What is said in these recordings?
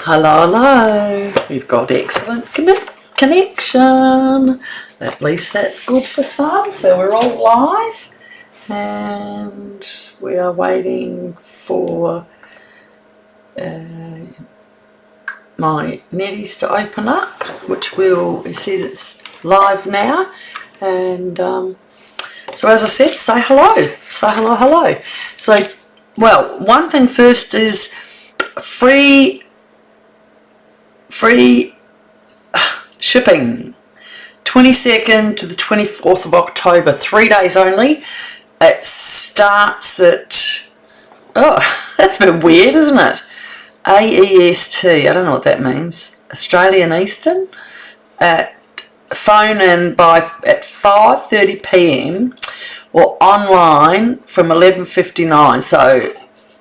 Hello, hello. We've got excellent connection. At least that's good for some. So we're all live. And we are waiting for my Netties to open up, which it says it's live now. And so as I said, say hello. Say hello, hello. So, well, one thing first is free shipping, 22nd to the 24th of October, 3 days only. It starts at, oh, that's a bit weird, isn't it? AEST, I don't know what that means, Australian Eastern, phone in at 5:30 p.m. or online from 11:59. So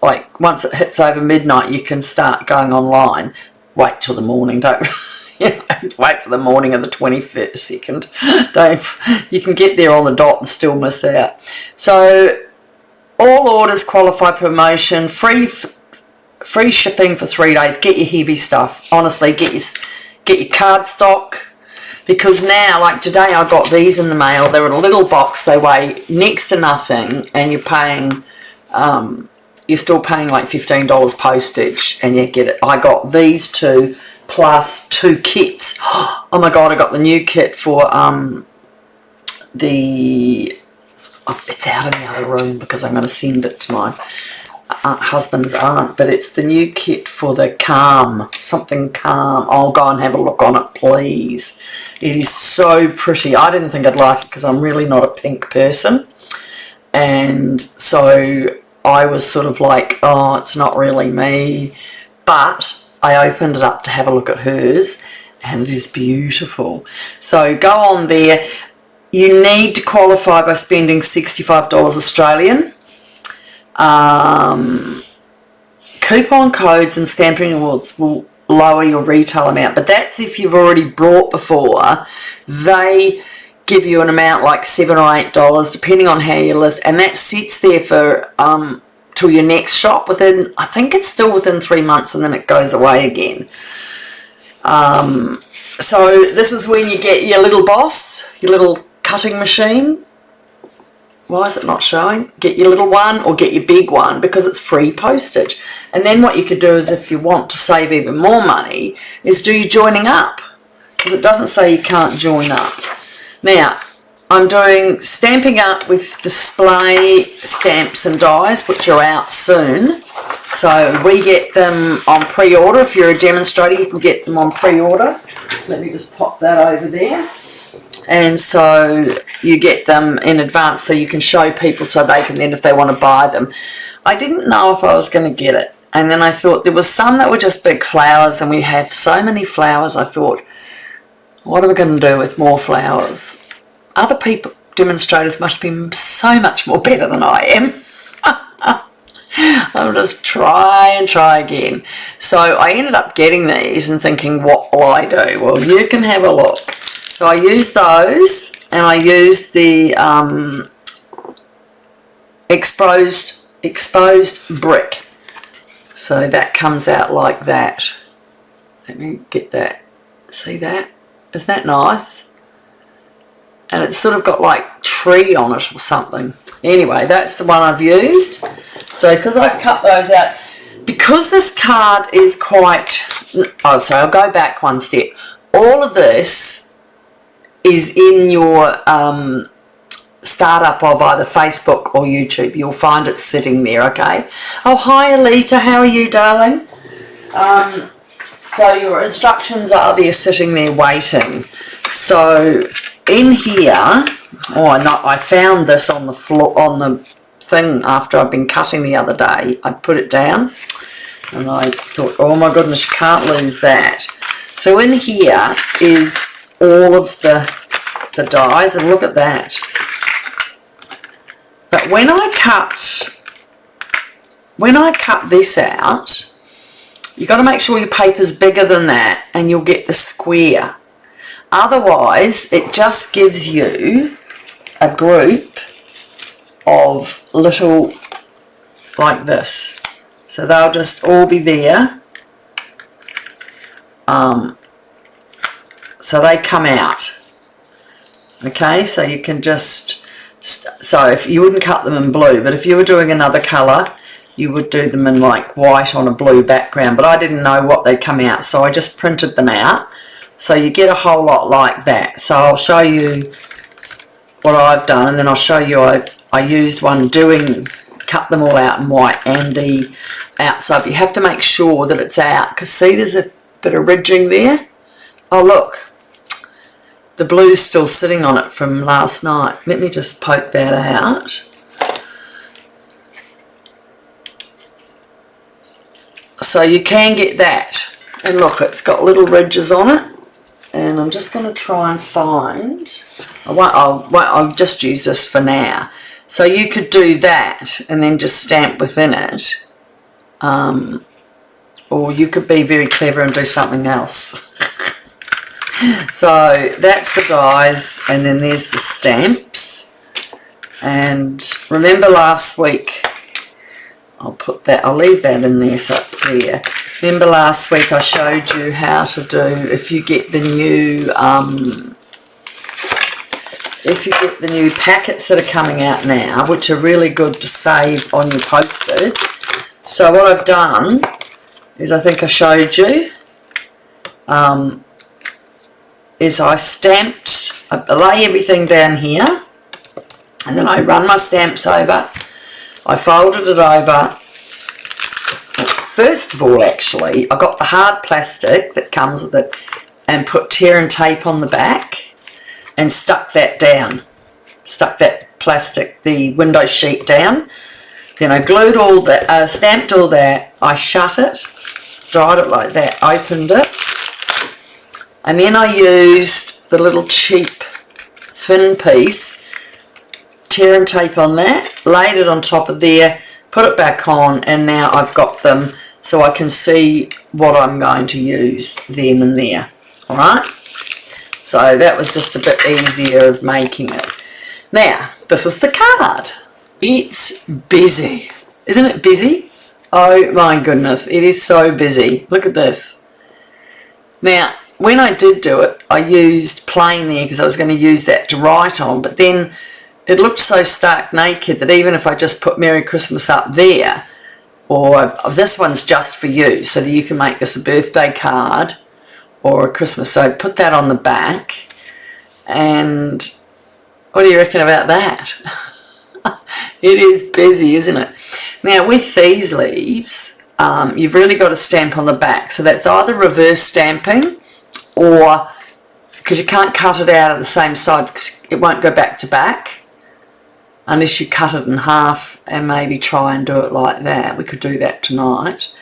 like once it hits over midnight you can start going online. Wait till the morning, don't wait for the morning of the 22nd. Don't, you can get there on the dot and still miss out. So all orders qualify promotion, free shipping for 3 days. Get your heavy stuff. Honestly, get your cardstock, because now, like today, I got these in the mail. They're in a little box. They weigh next to nothing, and you're paying. You're still paying like $15 postage, and you get it. I got these two plus 2 kits. Oh my god! I got the new kit for it's out in the other room because I'm going to send it to my husband's aunt, but it's the new kit for the something calm. I'll go and have a look on it, please. It is so pretty. I didn't think I'd like it because I'm really not a pink person, and so I was sort of like, oh, it's not really me, but I opened it up to have a look at hers, and it is beautiful. So go on there. You need to qualify by spending $65 Australian. Coupon codes and Stampin awards will lower your retail amount, but that's if you've already bought before. They give you an amount like $7 or $8 depending on how you list, and that sits there for till your next shop within, I think it's still within 3 months, and then it goes away again. So this is when you get your little boss, your little cutting machine. Why is it not showing? Get your little one or get your big one, because it's free postage. And then what you could do is, if you want to save even more money, is do your joining up, because it doesn't say you can't join up. Now, I'm doing Stamping Up with display stamps and dies, which are out soon. So we get them on pre-order. If you're a demonstrator, you can get them on pre-order. Let me just pop that over there. And so you get them in advance so you can show people so they can then, if they want to buy them. I didn't know if I was going to get it, and then I thought there was some that were just big flowers, and we have so many flowers. I thought, what are we going to do with more flowers? Other people, demonstrators, must be so much more better than I am. I'll just try and try again. So I ended up getting these and thinking, what will I do? Well, you can have a look. So I used those, and I used the exposed brick. So that comes out like that. Let me get that. See that? Isn't that nice? And it's sort of got like tree on it or something. Anyway, that's the one I've used. So because I've cut those out, because this card is quite, oh sorry, I'll go back one step. All of this is in your startup of either Facebook or YouTube. You'll find it sitting there, okay? Oh, hi Alita, how are you, darling? So your instructions are there sitting there waiting. So in here, oh no, I found this on the floor, on the thing after I've been cutting the other day. I put it down and I thought, oh my goodness, you can't lose that. So in here is all of the dies, and look at that. But when I cut this out, you've got to make sure your paper's bigger than that, and you'll get the square. Otherwise, it just gives you a group of little like this. So they'll just all be there so they come out. Okay, so you can just, so if you wouldn't cut them in blue, but if you were doing another colour, you would do them in like white on a blue background, but I didn't know what they'd come out, so I just printed them out. So you get a whole lot like that. So I'll show you what I've done, and then I'll show you I used one cut them all out in white and the outside. But you have to make sure that it's out, because see there's a bit of ridging there. Oh look, the blue's still sitting on it from last night. Let me just poke that out. So you can get that, and look, it's got little ridges on it. And I'm just going to try and find, I'll just use this for now. So you could do that and then just stamp within it. Or you could be very clever and do something else. So that's the dies, and then there's the stamps. And remember last week, I'll leave that in there so it's there. Remember last week I showed you how to do, if you get the new packets that are coming out now, which are really good to save on your postage. So what I've done is, I think I showed you, is I lay everything down here, and then I run my stamps over. I folded it over. First of all, actually, I got the hard plastic that comes with it and put tear and tape on the back and stuck that down. Stuck that plastic, the window sheet down. Then I glued all that, stamped all that. I shut it, dried it like that, opened it. And then I used the little cheap thin piece, tear and tape on that, laid it on top of there, put it back on, and now I've got them so I can see what I'm going to use then and there. Alright? So that was just a bit easier of making it. Now, this is the card. It's busy. Isn't it busy? Oh my goodness, it is so busy. Look at this. Now, when I did do it, I used plain there because I was going to use that to write on, but then it looked so stark naked that even if I just put Merry Christmas up there, or this one's just for you, so that you can make this a birthday card or a Christmas, so put that on the back. And what do you reckon about that? It is busy, isn't it? Now with these leaves, you've really got to stamp on the back, so that's either reverse stamping, or because you can't cut it out at the same side because it won't go back to back unless you cut it in half and maybe try and do it like that. We could do that tonight,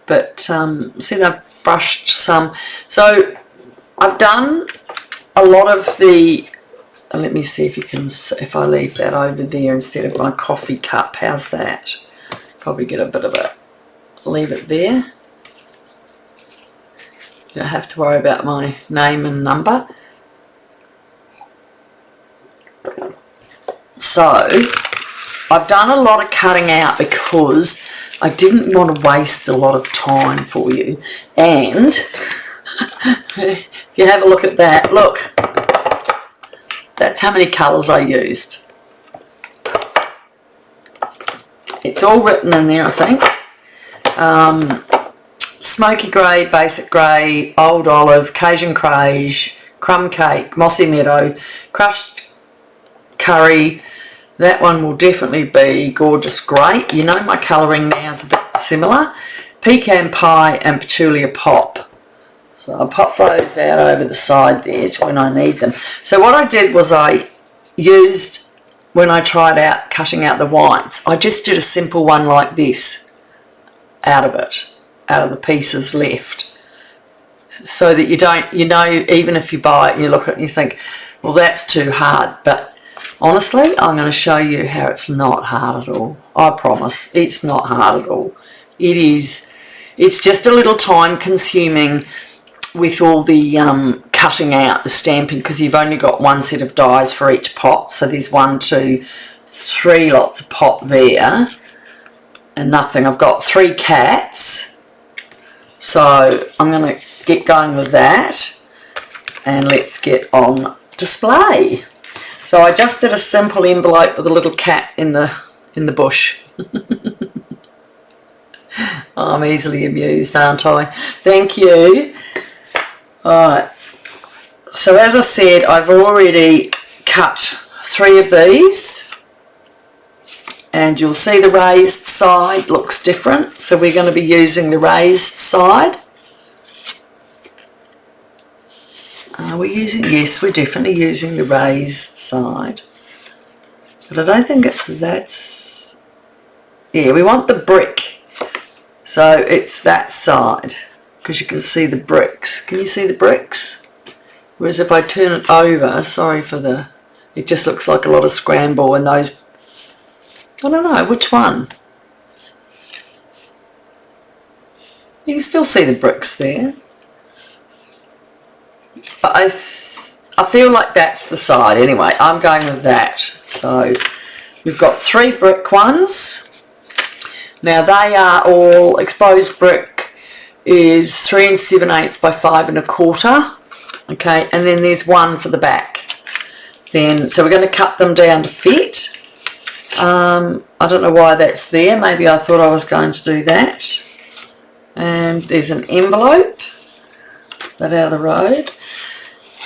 but see, I've brushed some. So I've done a lot of the, let me see if you can, if I leave that over there instead of my coffee cup, how's that? Probably get a bit of it, leave it there. You don't have to worry about my name and number. So I've done a lot of cutting out because I didn't want to waste a lot of time for you. And if you have a look at that, look, that's how many colours I used. It's all written in there, I think. Smoky grey, basic grey, old olive, Cajun Craze, Crumb Cake, Mossy Meadow, crushed curry. That one will definitely be gorgeous grey. You know my colouring now is a bit similar. Pecan pie and Petula pop. So I'll pop those out over the side there to when I need them. So what I did was I used, when I tried out cutting out the whites, I just did a simple one like this out of it, out of the pieces left. So that you don't, you know, even if you buy it and you look at it and you think, well, that's too hard. But honestly, I'm going to show you how it's not hard at all. I promise, it's not hard at all. It is, it's just a little time consuming with all the cutting out, the stamping, because you've only got one set of dies for each pot. So there's 1, 2, 3 lots of pot there and nothing. I've got 3 cats. So I'm going to get going with that, and let's get on display. So I just did a simple envelope with a little cat in the bush. I'm easily amused, aren't I? Thank you. Alright, so as I said, I've already cut 3 of these, and you'll see the raised side looks different, so we're going to be using the raised side. Are we using? Yes, we're definitely using the raised side, but I don't think that's, yeah, we want the brick. So it's that side, because you can see the bricks. Can you see the bricks? Whereas if I turn it over, sorry for the, it just looks like a lot of scramble, and those, I don't know, which one? You can still see the bricks there. But I feel like that's the side anyway. I'm going with that. So we've got 3 brick ones. Now they are all exposed brick is 3 7/8 by 5 1/4. Okay, and then there's 1 for the back. Then so we're going to cut them down to fit. I don't know why that's there. Maybe I thought I was going to do that. And there's an envelope. That out of the road.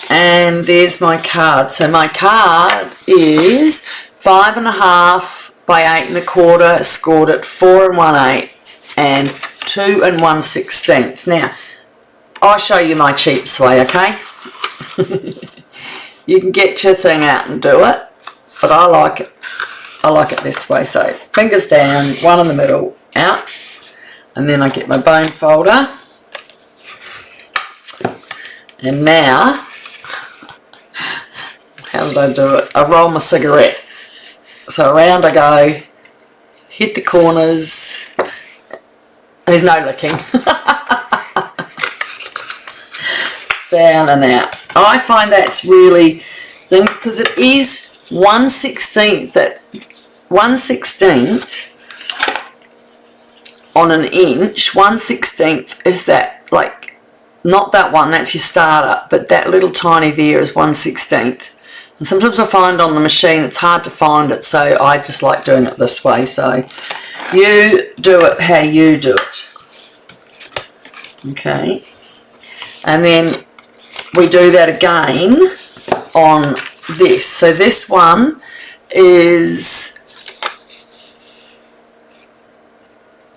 And there's my card. So my card is 5 1/2 by 8 1/4, scored at 4 1/8 and 2 1/16. Now, I'll show you my cheapest way, okay? You can get your thing out and do it, but I like it. I like it this way. So fingers down, 1 in the middle, out, and then I get my bone folder. And now, how did I do it? I roll my cigarette. So around I go, hit the corners. There's no licking. Down and out. I find that's really thing, because it is 1/16 at 1/16 on an inch. 1/16 is that, like, not that one, that's your starter, but that little tiny there is 1/16. And sometimes I find on the machine it's hard to find it, so I just like doing it this way. So you do it how you do it. Okay. And then we do that again on this. So this one is,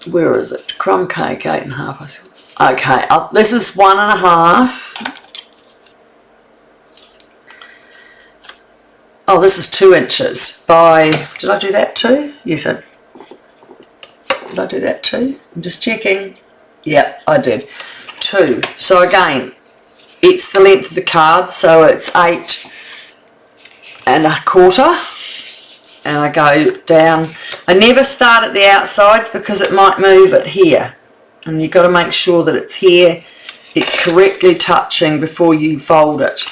where is it? Crumb Cake, 8 1/2. Okay, this is 1 1/2. Oh, this is 2 inches by, did I do that too? Yes, did I do that too? I'm just checking. Yep, I did. 2. So again, it's the length of the card, so it's 8 1/4. And I go down. I never start at the outsides because it might move it here. And you've got to make sure that it's here, it's correctly touching before you fold it.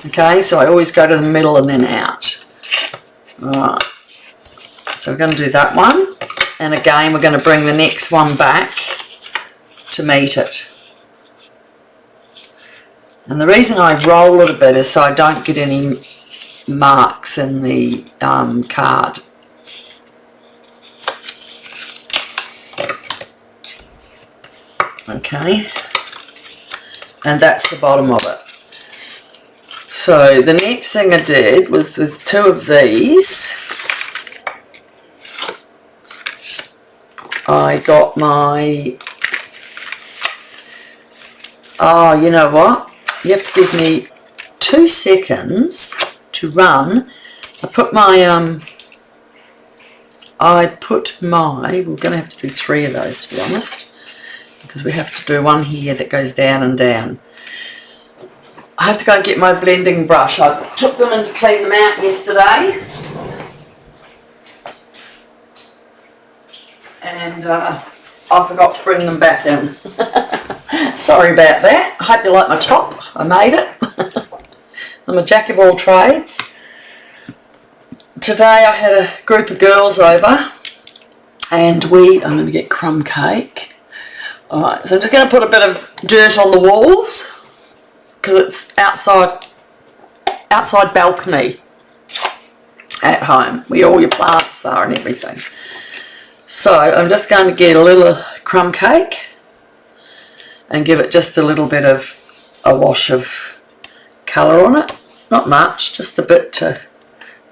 Okay, so I always go to the middle and then out. Alright, so we're going to do that one. And again, we're going to bring the next one back to meet it. And the reason I roll it a bit is so I don't get any marks in the card. Okay, and that's the bottom of it. So the next thing I did was with 2 of these, I got my, oh, you know what, you have to give me 2 seconds to run. I put my, we're going to have to do 3 of those, to be honest, because we have to do one here that goes down and down. I have to go and get my blending brush. I took them in to clean them out yesterday. And I forgot to bring them back in. Sorry about that. I hope you like my top. I made it. I'm a jack of all trades. Today I had a group of girls over and I'm going to get crumb cake. Alright, so I'm just going to put a bit of dirt on the walls because it's outside balcony at home where all your plants are and everything. So I'm just going to get a little crumb cake and give it just a little bit of a wash of colour on it. Not much, just a bit to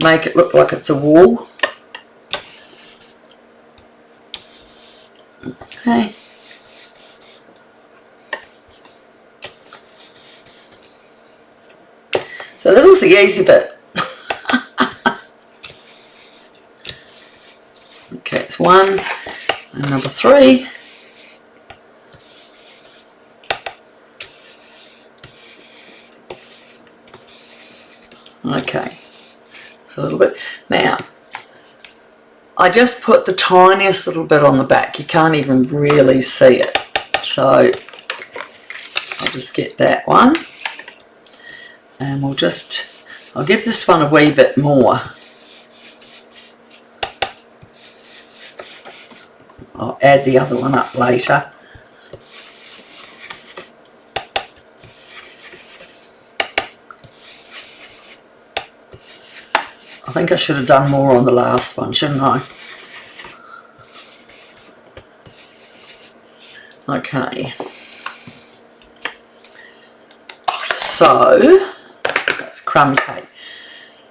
make it look like it's a wall. Okay. So this is the easy bit. Okay, it's 1 and number 3. Okay, so a little bit. Now, I just put the tiniest little bit on the back. You can't even really see it. So I'll just get that one. And I'll give this one a wee bit more. I'll add the other one up later. I think I should have done more on the last one, shouldn't I? Okay. So, that's crumb cake.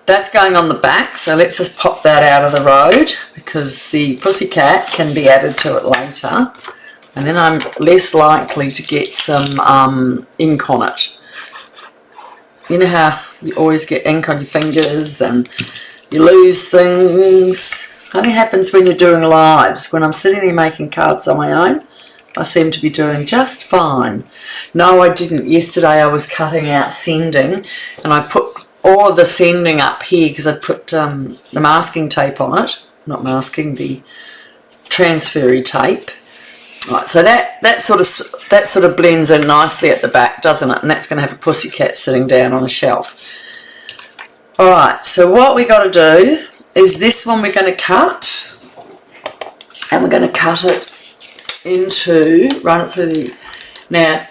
That's going on the back, so let's just pop that out of the road because the pussycat can be added to it later. And then I'm less likely to get some ink on it. You know how you always get ink on your fingers and you lose things? It only happens when you're doing lives. When I'm sitting there making cards on my own, I seem to be doing just fine. No, I didn't. Yesterday I was cutting out sending and I put all of the sending up here because I put the masking tape on it. Not masking, the transfery tape. Right, so that sort of blends in nicely at the back, doesn't it? And that's going to have a pussycat sitting down on a shelf. Alright, so what we got to do is this one we're going to cut, and we're going to cut it into, run it through the, now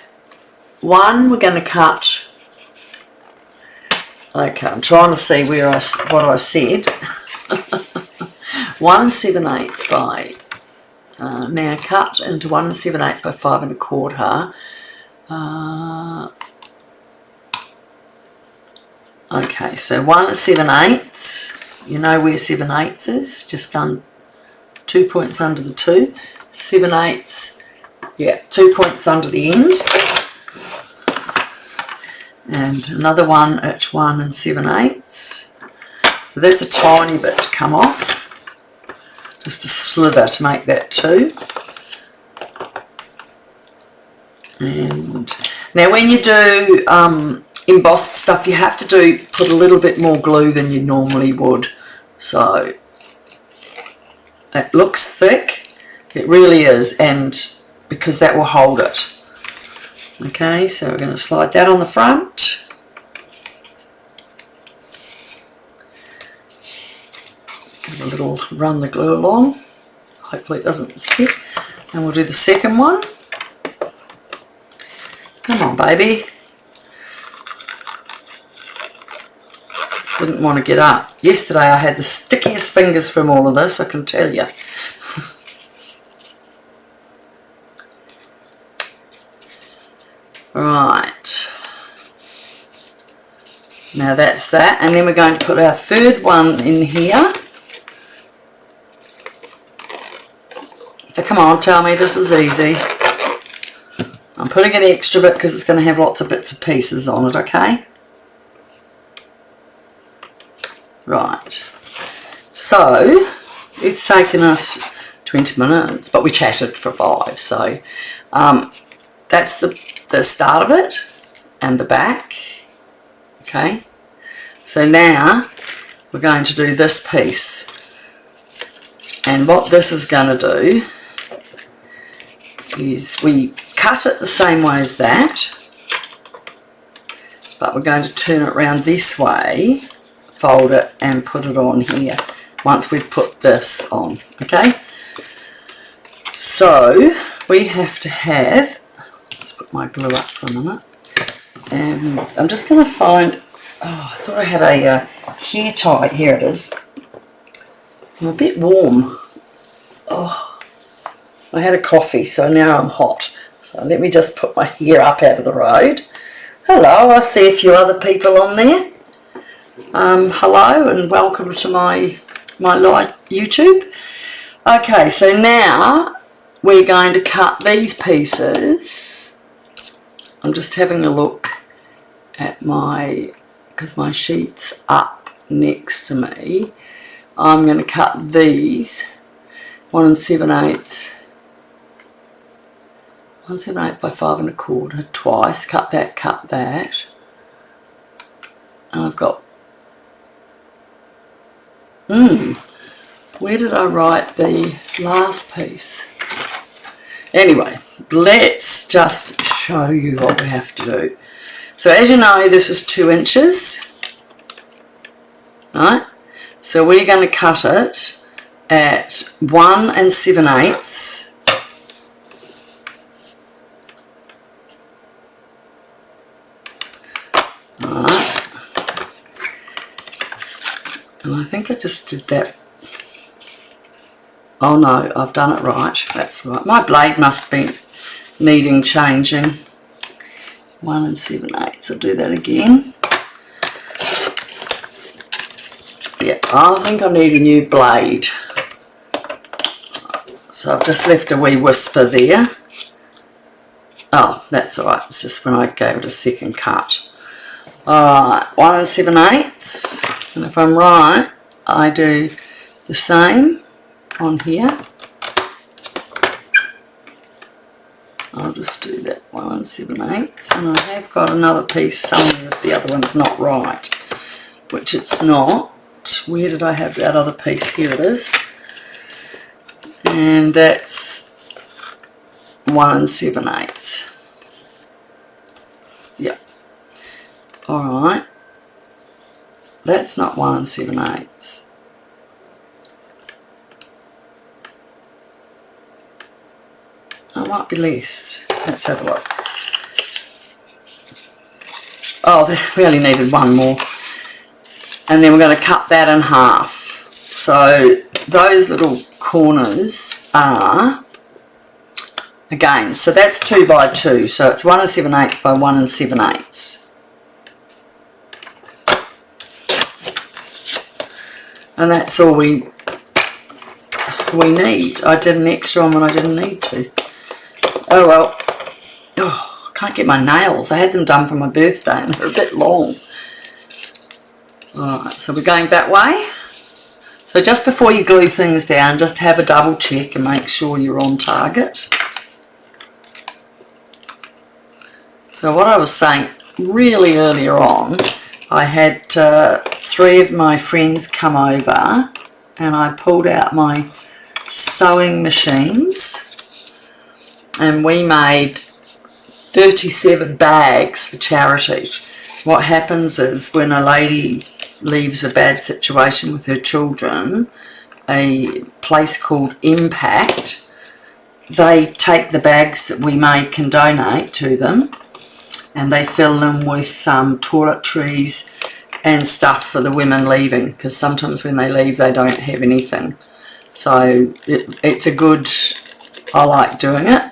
one we're going to cut, okay, I'm trying to see what I said, 1 7/8 by, now cut into 1 7/8 by 5 1/4, okay, so 1 7/8, you know where 7/8 is, just done 2 points under the 2, 7/8, yeah, 2 points under the end, and another one at 1 7/8, so that's a tiny bit to come off, just a slither to make that 2. And now when you do embossed stuff, you have to put a little bit more glue than you normally would, so it looks thick, it really is, and because that will hold it. Okay, so we're going to slide that on the front, give it a little run the glue along, hopefully it doesn't stick, and we'll do the second one. Come on baby, didn't want to get up. Yesterday I had the stickiest fingers from all of this, I can tell you. Right, now that's that, and then we're going to put our third one in here. So come on, tell me this is easy. I'm putting an extra bit because it's going to have lots of bits and pieces on it, okay? Right, so it's taken us 20 minutes, but we chatted for 5, so that's the start of it and the back. Okay, so now we're going to do this piece, and what this is going to do is we cut it the same way as that, but we're going to turn it around this way, fold it and put it on here once we've put this on. Okay, so we have to have, let's put my glue up for a minute, and I'm just going to find, oh, I thought I had a hair tie, here it is. I'm a bit warm. Oh, I had a coffee, so now I'm hot. So let me just put my hair up out of the road. Hello, I see a few other people on there. Hello and welcome to my live YouTube. Okay, so now we're going to cut these pieces. I'm just having a look at because my sheet's up next to me. I'm going to cut these 1 7/8. 1 7/8 by 5 1/4 twice. Cut that. And I've got. Where did I write the last piece? Anyway, let's just show you what we have to do. So as you know, this is 2 inches, right? So we're going to cut it at 1 7/8. Alright. And I think I just did that. Oh no, I've done it right. That's right. My blade must be needing changing. 1 7/8. I'll do that again. Yeah, I think I need a new blade. So I've just left a wee whisper there. Oh, that's alright. It's just when I gave it a second cut. Alright, 1 7/8. And if I'm right, I do the same on here. I'll just do that 1 7/8, and I have got another piece somewhere if the other one's not right, which it's not. Where did I have that other piece? Here it is, and that's 1 7/8. Yep. All right. That's not 1 7/8. It might be less. Let's have a look. Oh, we only needed one more. And then we're going to cut that in half. So those little corners are, again, so that's 2 by 2. So it's 1 7/8 by 1 7/8. And that's all we need. I did an extra one when I didn't need to. Oh well. Oh, I can't get my nails. I had them done for my birthday and they're a bit long. Alright, so we're going that way. So just before you glue things down, just have a double check and make sure you're on target. So what I was saying really earlier on, I had 3 of my friends come over and I pulled out my sewing machines and we made 37 bags for charity. What happens is when a lady leaves a bad situation with her children, a place called Impact, they take the bags that we make and donate to them, and they fill them with toiletries and stuff for the women leaving, because sometimes when they leave they don't have anything. So it's a good, I like doing it,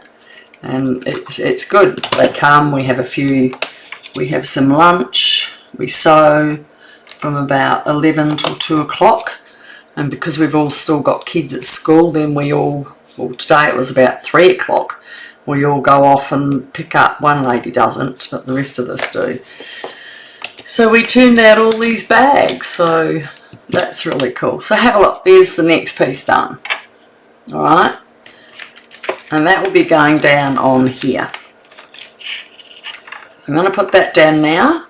and it's good. They come, we have some lunch, we sew from about 11 till 2 o'clock, and because we've all still got kids at school, then we all, well today it was about 3 o'clock, we all go off and pick up. One lady doesn't, but the rest of us do. So we turned out all these bags, so that's really cool. So have a look, there's the next piece done. Alright, and that will be going down on here. I'm going to put that down now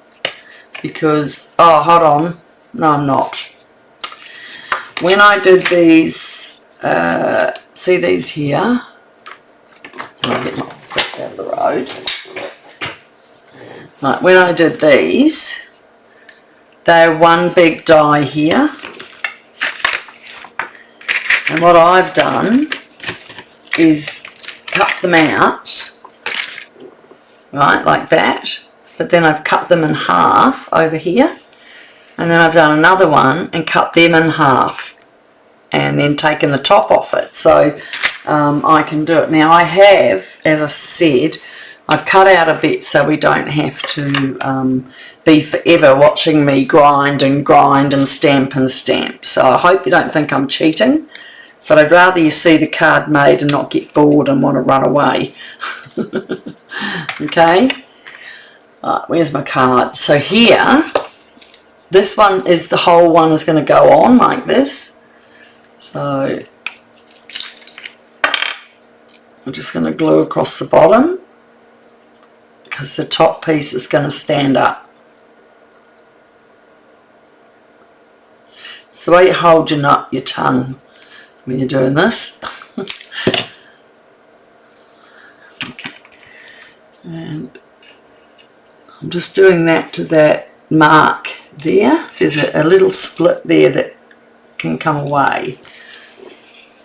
because, oh hold on, no I'm not. When I did these, see these here, I'll get my piece out of the road. Right, when I did these, they're one big die here, and what I've done is cut them out, right, like that, but then I've cut them in half over here, and then I've done another one and cut them in half and then taken the top off it, so I can do it. Now I have, as I said, I've cut out a bit so we don't have to be forever watching me grind and stamp and stamp. So I hope you don't think I'm cheating, but I'd rather you see the card made and not get bored and want to run away. Okay, right, where's my card? So here, this one is, the whole one is going to go on like this. So I'm just going to glue across the bottom, because the top piece is going to stand up. It's the way you hold your tongue when you're doing this. Okay. And I'm just doing that to that mark there. There's a little split there that can come away.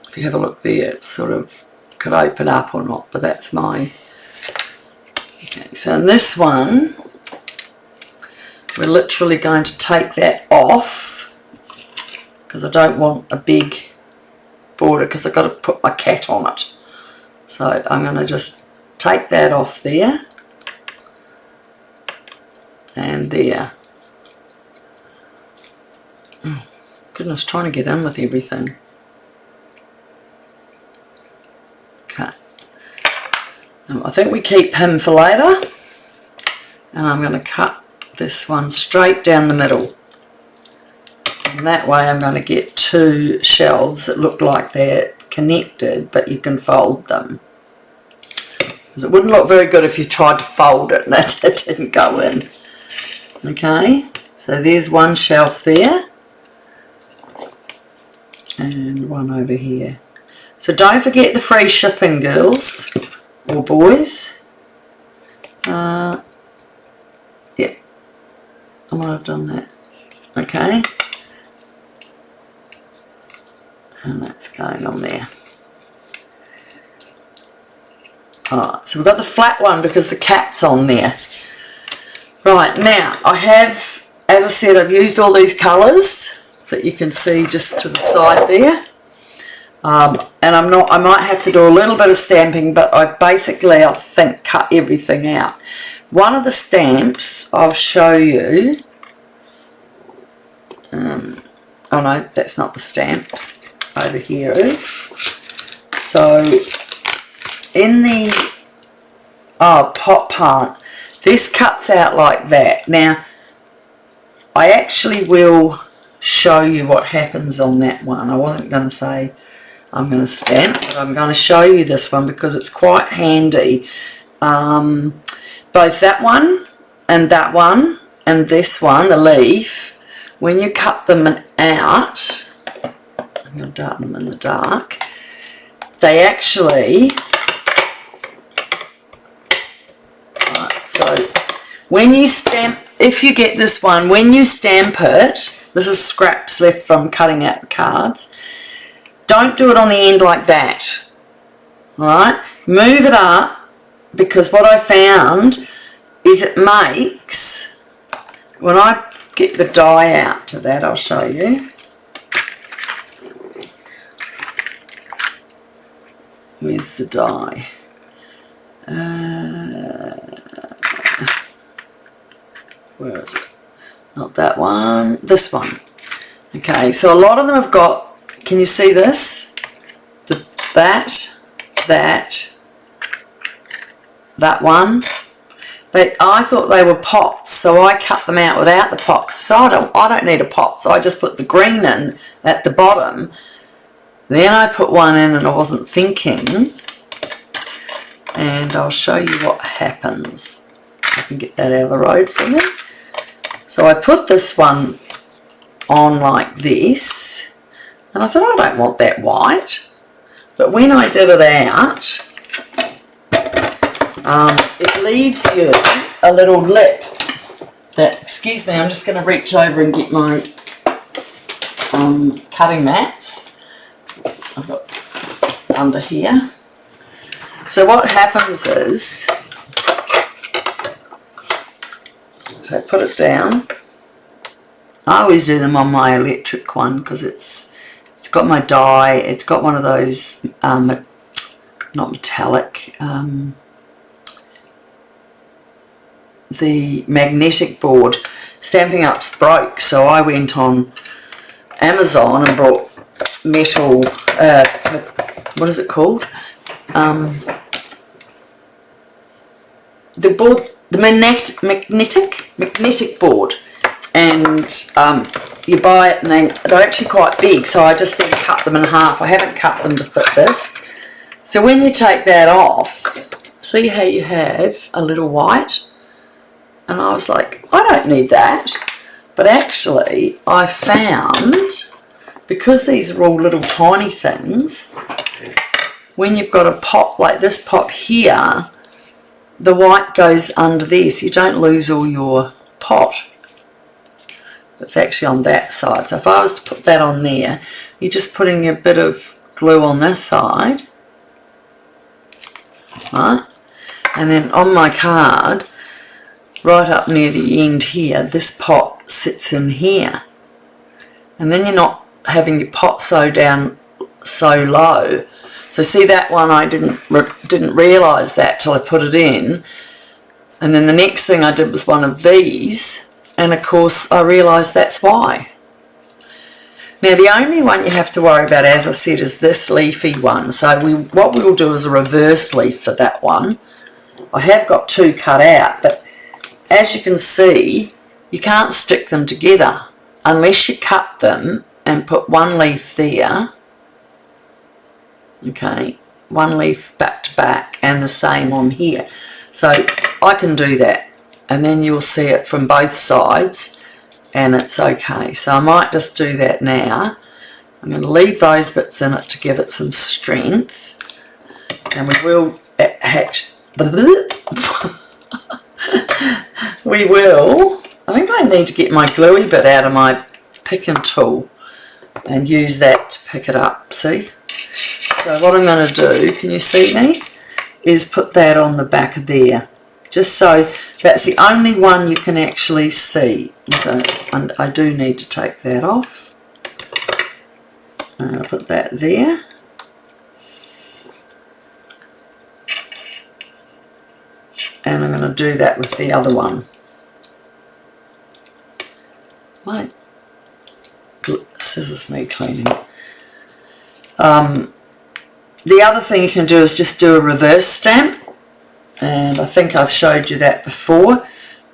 If you have a look there, it sort of could open up or not, but that's my... Okay, so in this one, we're literally going to take that off, because I don't want a big border, because I've got to put my cat on it. So I'm going to just take that off there and there. Oh, goodness, trying to get in with everything. Okay. I think we keep him for later, and I'm going to cut this one straight down the middle, and that way I'm going to get two shelves that look like they're connected, but you can fold them, because it wouldn't look very good if you tried to fold it and it didn't go in. Okay, so there's one shelf there and one over here. So don't forget the free shipping, girls or boys. Yeah, I might have done that. Okay, and that's going on there. Alright, so we've got the flat one because the cat's on there. Right, now I have, as I said, I've used all these colours that you can see just to the side there. And I might have to do a little bit of stamping, but I think cut everything out. One of the stamps I'll show you. Oh no, that's not the stamps. Over here is. So in the pot part, this cuts out like that. Now I actually will show you what happens on that one. I wasn't going to say I'm going to stamp, but I'm going to show you this one because it's quite handy. Both that one and this one, the leaf, when you cut them out, I'm going to darken them in the dark, they actually, right, so when you stamp, if you get this one, when you stamp it, this is scraps left from cutting out cards, don't do it on the end like that, alright? Move it up, because what I found is it makes, when I get the die out to that, I'll show you. Where's the die? Where is it? Not that one, this one. Okay, so a lot of them have got, can you see this? That one. I thought they were pots, so I cut them out without the pots. So I don't need a pot, so I just put the green in at the bottom. Then I put one in and I wasn't thinking. And I'll show you what happens. I can get that out of the road for me. So I put this one on like this. And I thought, I don't want that white. But when I did it out, it leaves you a little lip that, excuse me, I'm just going to reach over and get my cutting mats. I've got under here. So what happens is, so I put it down. I always do them on my electric one because it's got my die. It's got one of those not metallic, the magnetic board. Stampin' Up's broke, so I went on Amazon and bought metal, what is it called? The board, the magnetic board, and you buy it, and they're actually quite big, so I just then cut them in half. I haven't cut them to fit this. So when you take that off, see how you have a little white? And I was like, I don't need that. But actually, I found, because these are all little tiny things, when you've got a pop like this pop here, the white goes under there, so you don't lose all your pot. It's actually on that side. So if I was to put that on there, you're just putting a bit of glue on this side, right? And then on my card, right up near the end here, this pot sits in here. And then you're not having your pot sew down so low. So see that one, I didn't realise that till I put it in. And then the next thing I did was one of these, and of course I realised that's why. Now the only one you have to worry about, as I said, is this leafy one. So what we will do is a reverse leaf for that one. I have got two cut out, but as you can see, you can't stick them together unless you cut them and put one leaf there, okay, one leaf back to back, and the same on here. So I can do that, and then you'll see it from both sides, and it's okay. So I might just do that now. I'm going to leave those bits in it to give it some strength, and we will hatch. We will, I think I need to get my gluey bit out of my Peacan tool and use that to pick it up, see? So what I'm going to do, can you see me, is put that on the back of there, just so that's the only one you can actually see. So I do need to take that off. I'll put that there. And I'm going to do that with the other one. My scissors need cleaning. The other thing you can do is just do a reverse stamp. And I think I've showed you that before.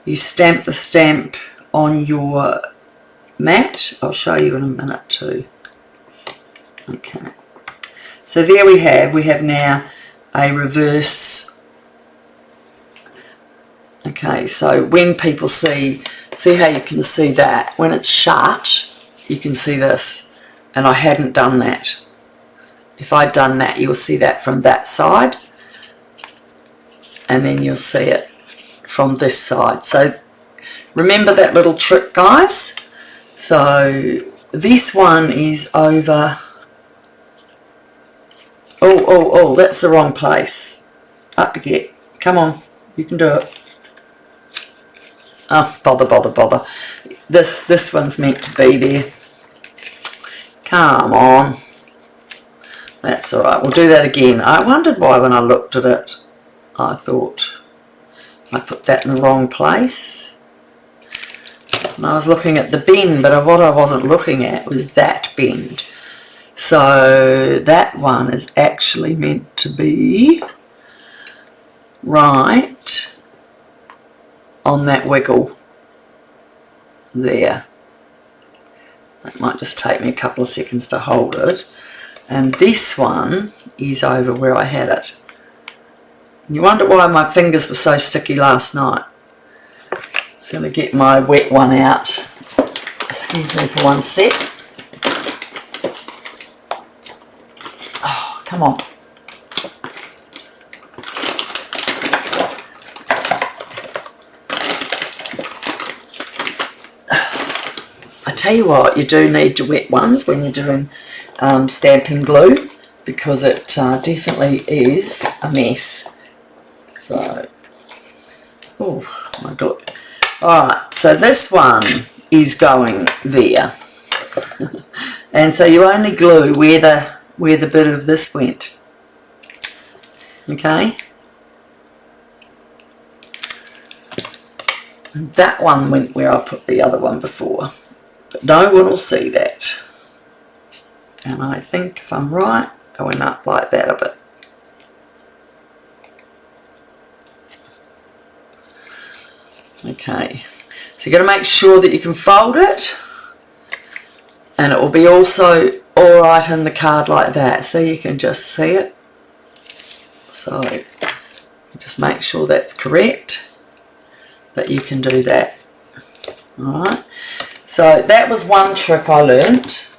You stamp the stamp on your mat. I'll show you in a minute too. Okay. So there we have now a reverse. Okay, so when people see how you can see that, when it's shut, you can see this, and I hadn't done that. If I'd done that, you'll see that from that side, and then you'll see it from this side. So remember that little trick, guys. So this one is over, oh, that's the wrong place. Up you get, come on, you can do it. Oh, bother. This one's meant to be there. Come on. That's alright, we'll do that again. I wondered why when I looked at it, I thought I put that in the wrong place. And I was looking at the bend, but what I wasn't looking at was that bend. So that one is actually meant to be right on that wiggle there. That might just take me a couple of seconds to hold it. And this one is over where I had it. And you wonder why my fingers were so sticky last night. So I'm going to get my wet one out. Excuse me for one sec. Oh, come on. I tell you what, you do need your wet ones when you're doing stamping glue. because it definitely is a mess. So, oh my God. Alright, so this one is going there. And so you only glue where the bit of this went. Okay? And that one went where I put the other one before. But no one will see that. And I think, if I'm right, I went up like that a bit. Okay, so you've got to make sure that you can fold it, and it will be also alright in the card like that, so you can just see it. So just make sure that's correct, that you can do that. Alright, so that was one trick I learnt.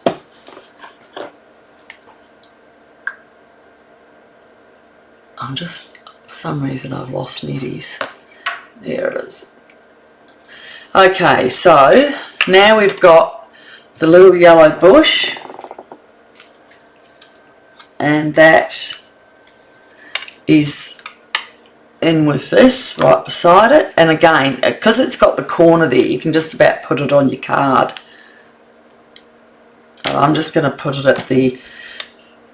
For some reason I've lost Nettie's. There it is. Okay, so now we've got the little yellow bush, and that is in with this right beside it. And again, because it's got the corner there, you can just about put it on your card. So I'm just going to put it at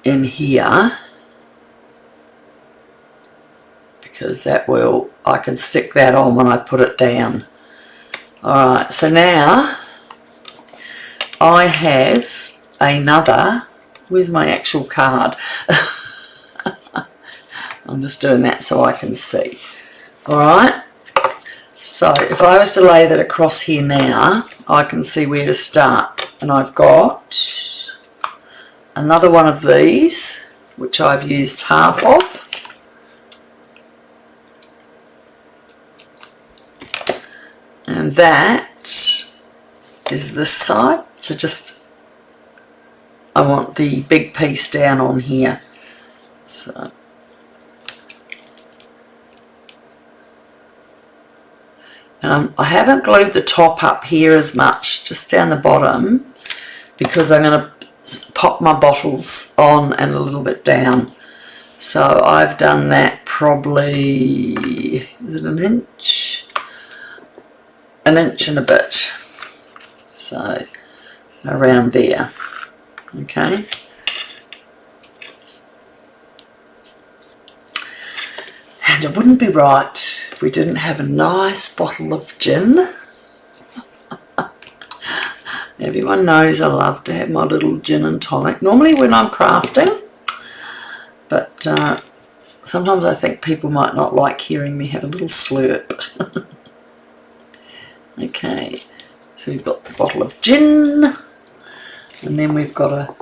in here, because that will, I can stick that on when I put it down. Alright, so now I have another, where's my actual card? I'm just doing that so I can see. Alright, so if I was to lay that across here now, I can see where to start. And I've got another one of these, which I've used half of. And that is this side. So just, I want the big piece down on here. So, and I haven't glued the top up here as much, just down the bottom, because I'm going to pop my bottles on and a little bit down. So I've done that probably, is it an inch? An inch and a bit, so around there. Okay, and it wouldn't be right if we didn't have a nice bottle of gin. Everyone knows I love to have my little gin and tonic, normally when I'm crafting, but sometimes I think people might not like hearing me have a little slurp. Okay, so we've got the bottle of gin, and then we've got a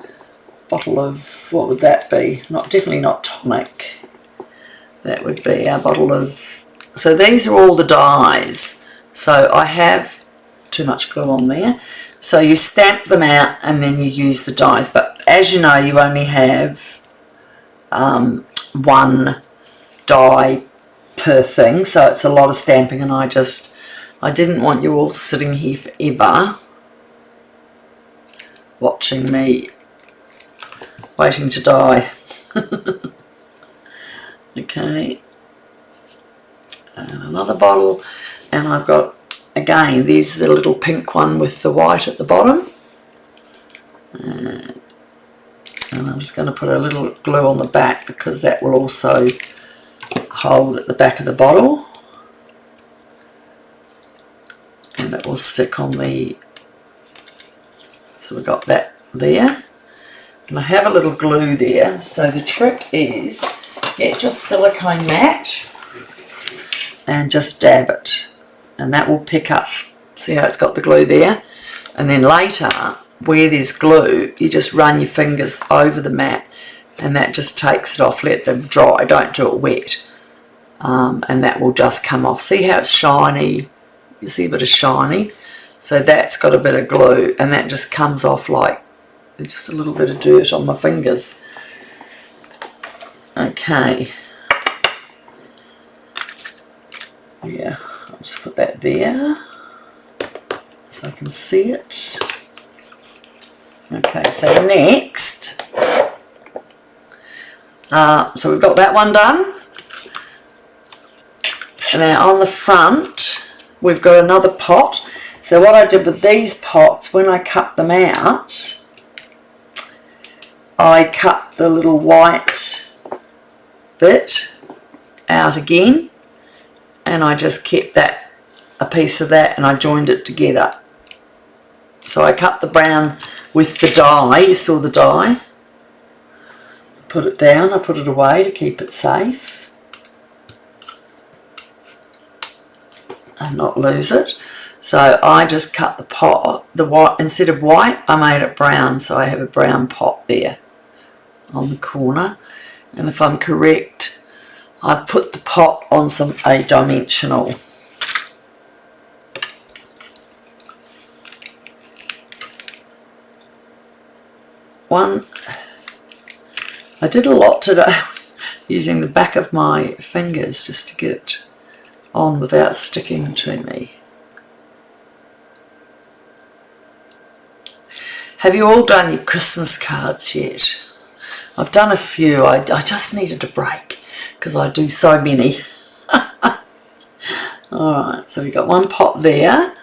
bottle of, what would that be? Definitely not tonic. That would be our bottle of, so these are all the dyes. So I have too much glue on there. So you stamp them out and then you use the dyes. But as you know, you only have one dye per thing, so it's a lot of stamping, and I didn't want you all sitting here forever watching me waiting to die. Okay, and another bottle, and I've got, again, there's the little pink one with the white at the bottom, and I'm just going to put a little glue on the back, because that will also hold at the back of the bottle. And it will stick on the, so we've got that there, and I have a little glue there. So the trick is, get your silicone mat and just dab it, and that will pick up, see how it's got the glue there, and then later where there's glue you just run your fingers over the mat and that just takes it off. Let them dry, don't do it wet, and that will just come off. See how it's shiny? You see a bit of shiny, so that's got a bit of glue, and that just comes off like just a little bit of dirt on my fingers. Okay, yeah, I'll just put that there so I can see it. Okay, so next So we've got that one done. And now on the front, we've got another pot. So what I did with these pots, when I cut them out, I cut the little white bit out again, and I just kept that, a piece of that, and I joined it together. So I cut the brown with the dye. You saw the dye. Put it down, I put it away to keep it safe and not lose it. So I just cut the pot, the white, instead of white I made it brown, so I have a brown pot there on the corner. And if I'm correct, I've put the pot on a dimensional. One, I did a lot today using the back of my fingers just to get it on without sticking to me. Have you all done your Christmas cards yet? I've done a few. I just needed a break because I do so many. Alright, so we've got one pot there.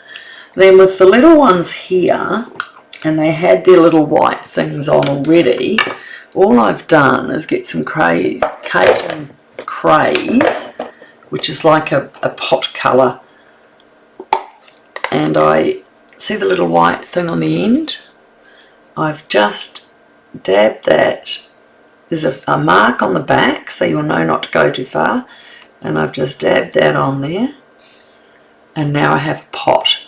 Then with the little ones here, and they had their little white things on already, all I've done is get some Cajun Craze, which is like a pot colour, and I see the little white thing on the end. I've just dabbed that. There's a mark on the back, so you'll know not to go too far, and I've just dabbed that on there, and now I have a pot.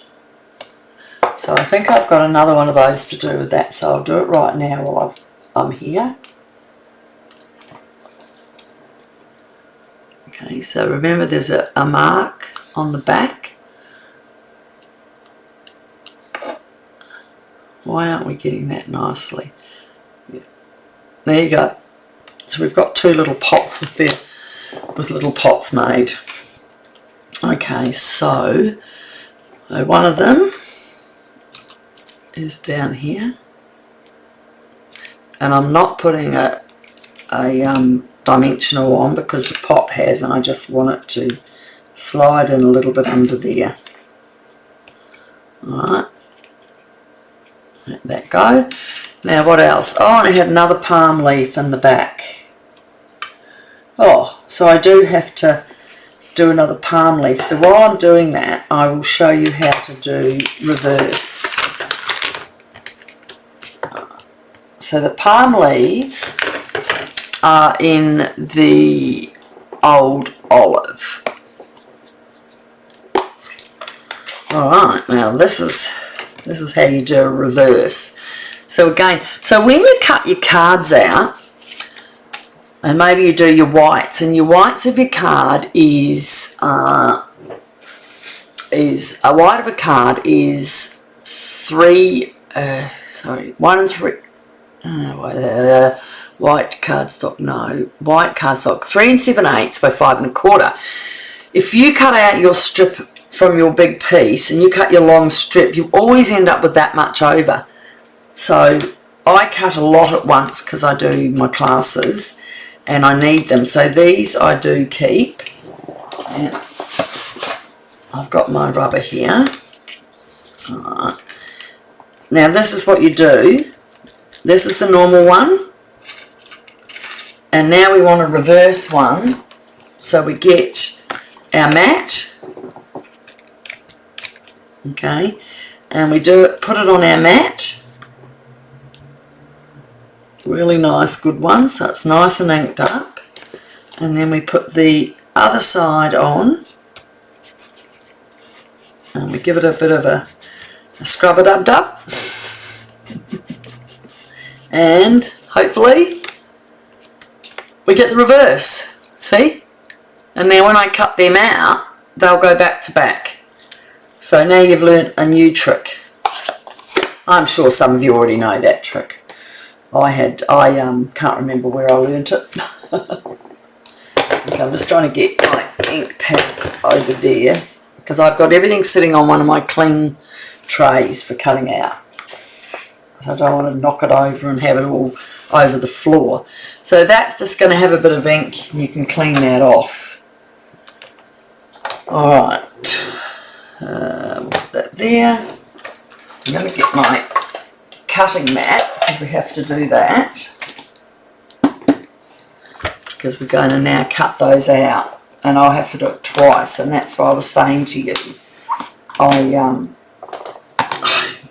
So I think I've got another one of those to do with that, so I'll do it right now while I'm here. Okay, so remember there's a mark on the back. Why aren't we getting that nicely? Yeah. There you go. So we've got two little pots with little pots made. Okay, so one of them is down here, and I'm not putting a dimensional on because the pot has, and I just want it to slide in a little bit under there. Alright, let that go. Now what else? Oh, and I had another palm leaf in the back. Oh, so I do have to do another palm leaf. So while I'm doing that, I will show you how to do reverse. So the palm leaves are in the old olive. Alright, now this is how you do a reverse. So again, so when you cut your cards out, and maybe you do your whites, and your whites of your card is a white of a card is 1 and 3. White cardstock, no, white cardstock 3 7/8 by 5 1/4. If you cut out your strip from your big piece and you cut your long strip, you always end up with that much over. So I cut a lot at once because I do my classes and I need them. So these I do keep. And I've got my rubber here. Alright. Now this is what you do. This is the normal one, and now we want a reverse one, so we get our mat, okay, and we put it on our mat, really nice, good one, so it's nice and inked up, and then we put the other side on, and we give it a bit of a scrub-a-dub-dub. And hopefully we get the reverse, see? And now when I cut them out, they'll go back to back. So now you've learnt a new trick. I'm sure some of you already know that trick. I can't remember where I learnt it. Okay, I'm just trying to get my ink pads over there because I've got everything sitting on one of my clean trays for cutting out. So I don't want to knock it over and have it all over the floor. So that's just going to have a bit of ink, and you can clean that off. Alright, put that there. I'm going to get my cutting mat, because we have to do that, because we're going to now cut those out, and I'll have to do it twice, and that's what I was saying to you.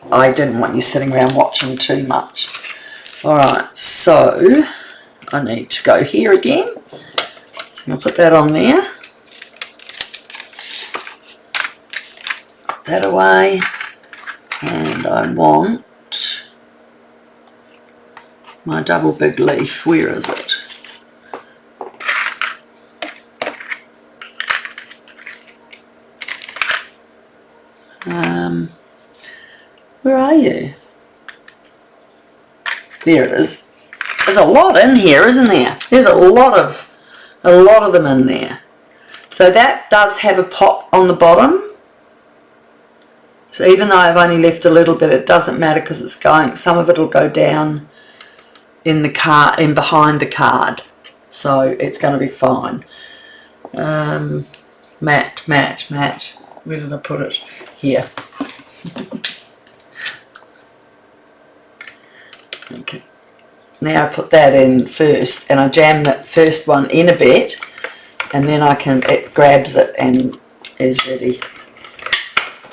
I didn't want you sitting around watching too much. Alright, so I need to go here again. So I'm going to put that on there. Put that away. And I want my double big leaf. Where is it? Where are you? There it is. There's a lot in here, isn't there? There's a lot of them in there. So that does have a pot on the bottom. So even though I've only left a little bit, it doesn't matter because it's going. Some of it will go down in the card, in behind the card. So it's going to be fine. Matte. Where did I put it? Here. Okay. Now I put that in first, and I jam that first one in a bit, and then it grabs it and is ready.